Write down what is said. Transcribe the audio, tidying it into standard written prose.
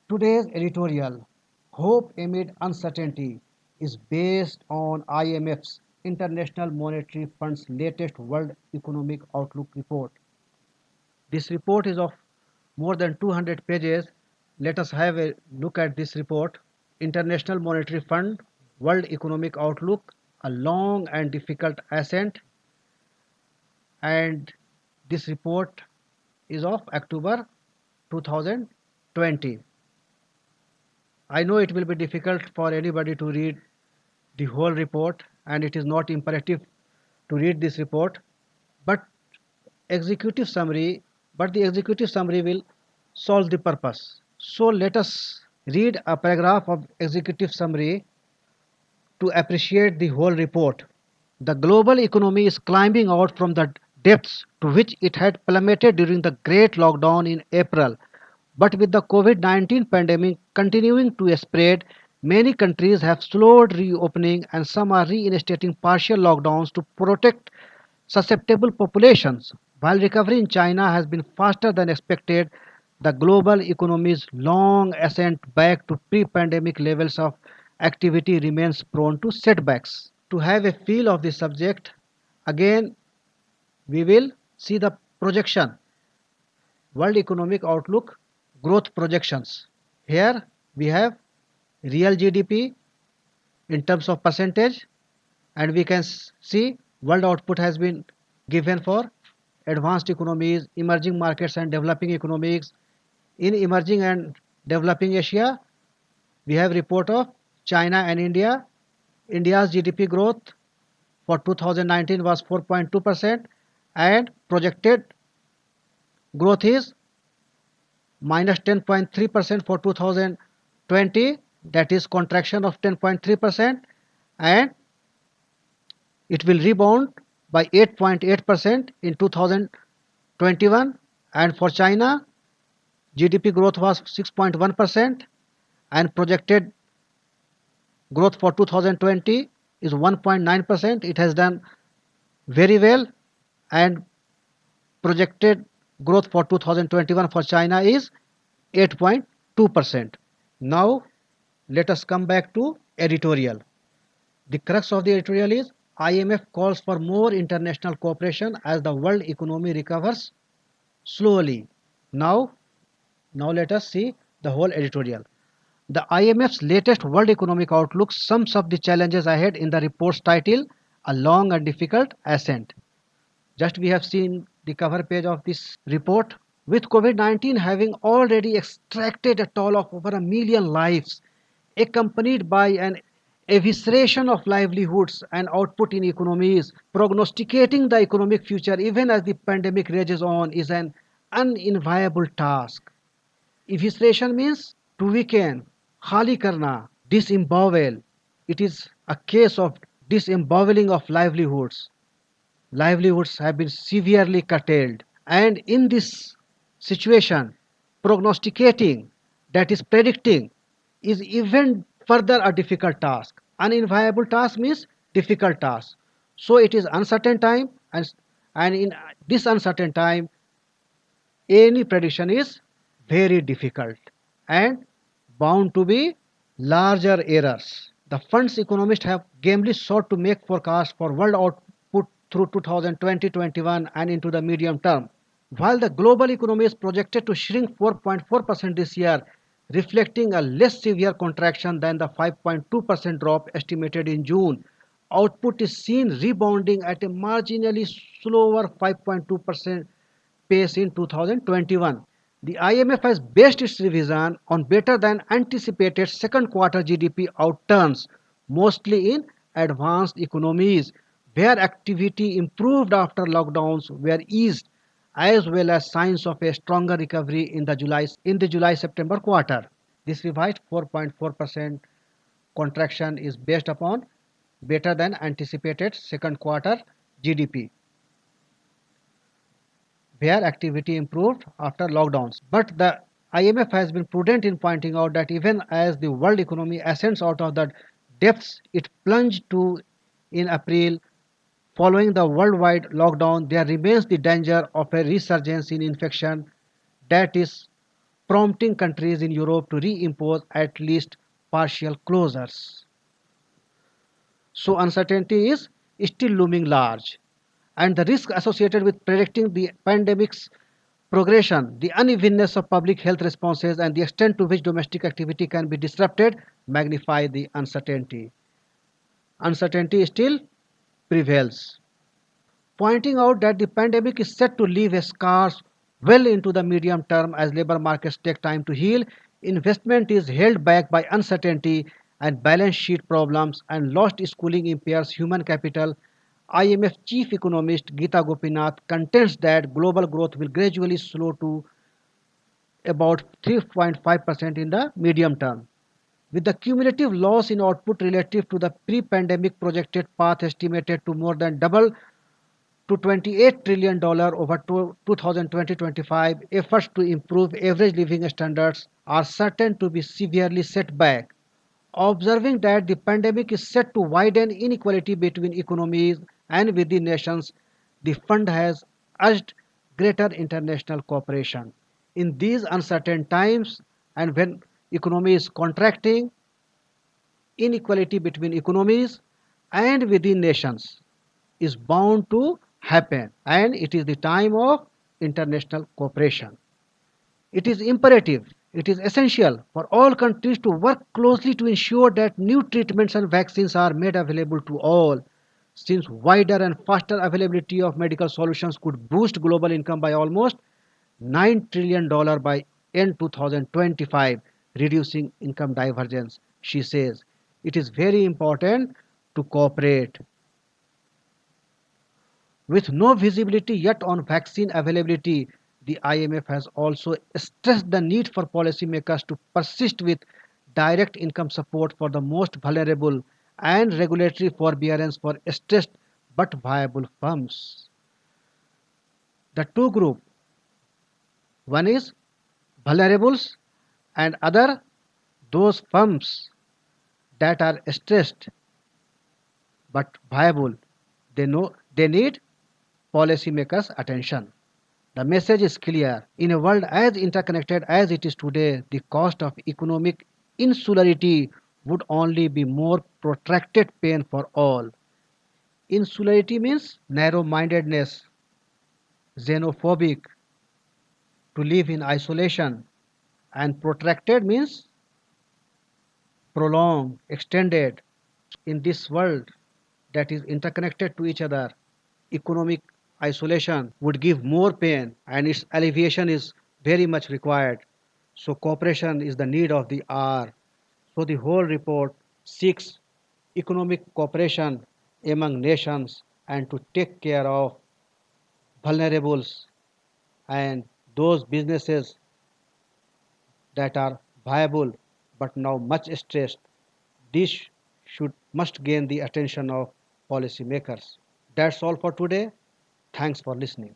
Today's editorial, Hope Amid Uncertainty, is based on IMF's International Monetary Fund's latest World Economic Outlook report. This report is of more than 200 pages. Let us have a look at this report. International Monetary Fund, World Economic Outlook, a long and difficult ascent, and this report is of October 2020. I know it will be difficult for anybody to read the whole report, and it is not imperative to read this report, but executive summary, but the executive summary will solve the purpose. So let us read a paragraph of executive summary to appreciate the whole report. The global economy is climbing out from the depths to which it had plummeted during the great lockdown in April. But with the COVID 19 pandemic continuing to spread, many countries have slowed reopening and some are reinstating partial lockdowns to protect susceptible populations. While recovery in China has been faster than expected, the global economy's long ascent back to pre pandemic levels of activity remains prone to setbacks. To have a feel of the subject, again we will see the projection, World Economic Outlook growth projections. Here we have real GDP in terms of percentage, and we can see world output has been given for advanced economies, emerging markets and developing economies. In emerging and developing Asia, we have report of China and India. India's GDP growth for 2019 was 4.2% and projected growth is minus 10.3% for 2020, that is contraction of 10.3%, and it will rebound by 8.8% in 2021. And for China, GDP growth was 6.1% and projected growth for 2020 is 1.9%. It has done very well, and projected growth for 2021 for China is 8.2%. Now let us come back to editorial. The crux of the editorial is IMF calls for more international cooperation as the world economy recovers slowly. Now let us see the whole editorial. The IMF's latest World Economic Outlook sums up the challenges ahead in the report's title, A Long and Difficult Ascent. Just we have seen the cover page of this report. With COVID-19 having already extracted a toll of over a million lives, accompanied by an evisceration of livelihoods and output in economies, prognosticating the economic future even as the pandemic rages on is an unenviable task. Evisceration means to weaken, khali karna, disembowel. It is a case of disemboweling of livelihoods. Livelihoods have been severely curtailed. And in this situation, prognosticating, that is predicting, is even further a difficult task. Unenviable task means difficult task. So it is uncertain time, and in this uncertain time, any prediction is very difficult and bound to be larger errors. The fund's economists have gamely sought to make forecasts for world output through 2020-21 and into the medium term. While the global economy is projected to shrink 4.4% this year, reflecting a less severe contraction than the 5.2% drop estimated in June, output is seen rebounding at a marginally slower 5.2% pace in 2021. The IMF has based its revision on better than anticipated second quarter GDP outturns, mostly in advanced economies, where activity improved after lockdowns were eased, as well as signs of a stronger recovery in the July-September quarter. This revised 4.4% contraction is based upon better than anticipated second quarter GDP, where activity improved after lockdowns. But the IMF has been prudent in pointing out that even as the world economy ascends out of the depths it plunged to in April following the worldwide lockdown, there remains the danger of a resurgence in infection that is prompting countries in Europe to reimpose at least partial closures. So uncertainty is still looming large, and the risk associated with predicting the pandemic's progression, the unevenness of public health responses, and the extent to which domestic activity can be disrupted magnify the uncertainty. Uncertainty still prevails, pointing out that the pandemic is set to leave a scars well into the medium term as labor markets take time to heal. Investment is held back by uncertainty and balance sheet problems, and lost schooling impairs human capital. IMF chief economist Geeta Gopinath contends that global growth will gradually slow to about 3.5% in the medium term, with the cumulative loss in output relative to the pre-pandemic projected path estimated to more than double to $28 trillion over 2020-25. Efforts to improve average living standards are certain to be severely set back. Observing that the pandemic is set to widen inequality between economies and within nations, the fund has urged greater international cooperation. In these uncertain times, and when economy is contracting, inequality between economies and within nations is bound to happen, and it is the time of international cooperation. It is imperative, it is essential for all countries to work closely to ensure that new treatments and vaccines are made available to all, since wider and faster availability of medical solutions could boost global income by almost $9 trillion by end 2025, reducing income divergence. She says it is very important to cooperate. With no visibility yet on vaccine availability, the IMF has also stressed the need for policymakers to persist with direct income support for the most vulnerable and regulatory forbearance for stressed but viable firms. The two groups, one is vulnerables and other those firms that are stressed but viable. They know they need policymakers' attention. The message is clear. In a world as interconnected as it is today, the cost of economic insularity would only be more protracted pain for all. Insularity means narrow mindedness, xenophobic, to live in isolation, and protracted means prolonged, extended. In this world that is interconnected to each other, economic isolation would give more pain, and its alleviation is very much required. So cooperation is the need of the hour. So the whole report seeks economic cooperation among nations and to take care of vulnerables and those businesses that are viable but now much stressed. This should must gain the attention of policymakers. That's all for today. Thanks for listening.